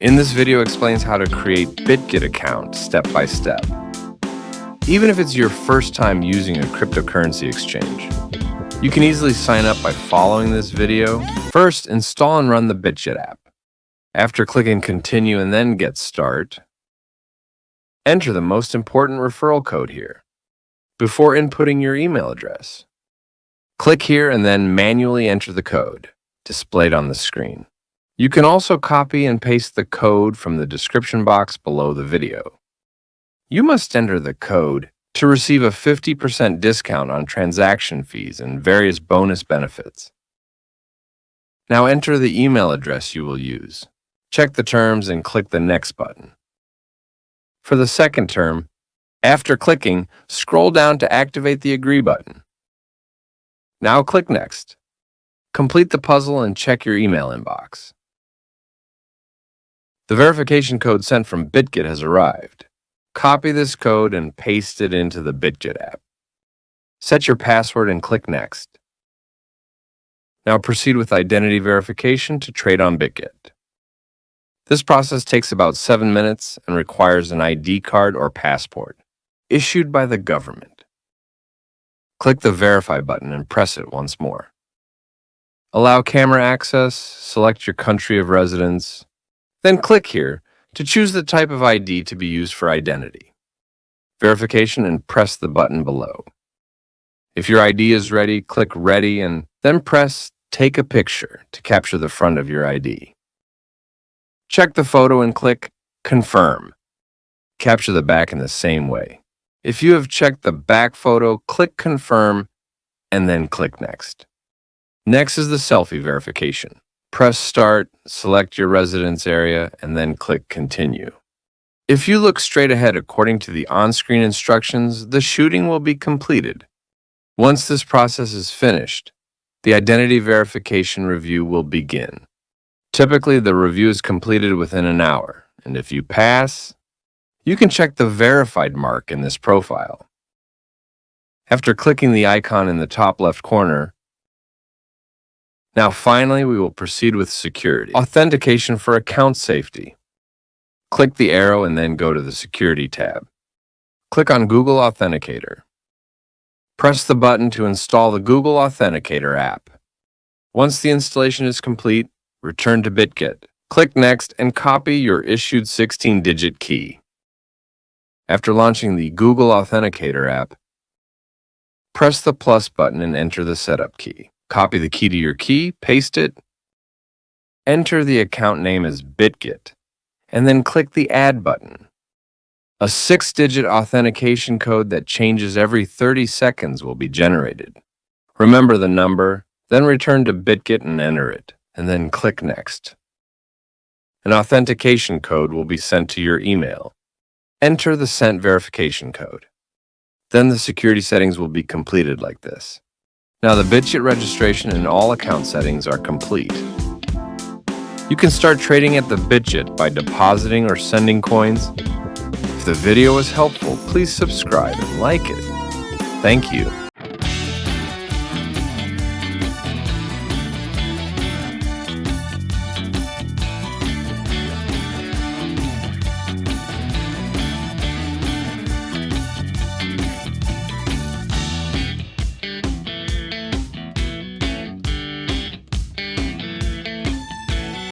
In this video explains how to create Bitget account step by step. Even if it's your first time using a cryptocurrency exchange, you can easily sign up by following this video. First, install and run the Bitget app. After clicking continue and then get start, enter the most important referral code here before inputting your email address. Click here and then manually enter the code displayed on the screen. You can also copy and paste the code from the description box below the video. You must enter the code to receive a 50% discount on transaction fees and various bonus benefits. Now enter the email address you will use. Check the terms and click the Next button. For the second term, after clicking, scroll down to activate the Agree button. Now click Next. Complete the puzzle and check your email inbox. The verification code sent from Bitget has arrived. Copy this code and paste it into the Bitget app. Set your password and click Next. Now proceed with identity verification to trade on Bitget. This process takes about 7 minutes and requires an ID card or passport issued by the government. Click the Verify button and press it once more. Allow camera access, select your country of residence, then click here to choose the type of ID to be used for identity verification and press the button below. If your ID is ready, click Ready and then press Take a Picture to capture the front of your ID. Check the photo and click Confirm. Capture the back in the same way. If you have checked the back photo, click Confirm and then click Next. Next is the selfie verification. Press Start, select your residence area, and then click Continue. If you look straight ahead according to the on-screen instructions, the shooting will be completed. Once this process is finished, the identity verification review will begin. Typically, the review is completed within an hour, and if you pass, you can check the verified mark in this profile. After clicking the icon in the top left corner, now finally we will proceed with security. Authentication for account safety. Click the arrow and then go to the Security tab. Click on Google Authenticator. Press the button to install the Google Authenticator app. Once the installation is complete, return to Bitget. Click Next and copy your issued 16-digit key. After launching the Google Authenticator app, press the plus button and enter the setup key. Copy the key to your key, paste it, enter the account name as Bitget, and then click the Add button. A 6-digit authentication code that changes every 30 seconds will be generated. Remember the number, then return to Bitget and enter it, and then click Next. An authentication code will be sent to your email. Enter the sent verification code. Then the security settings will be completed like this. Now the Bitget registration and all account settings are complete. You can start trading at the Bitget by depositing or sending coins. If the video was helpful, please subscribe and like it. Thank you.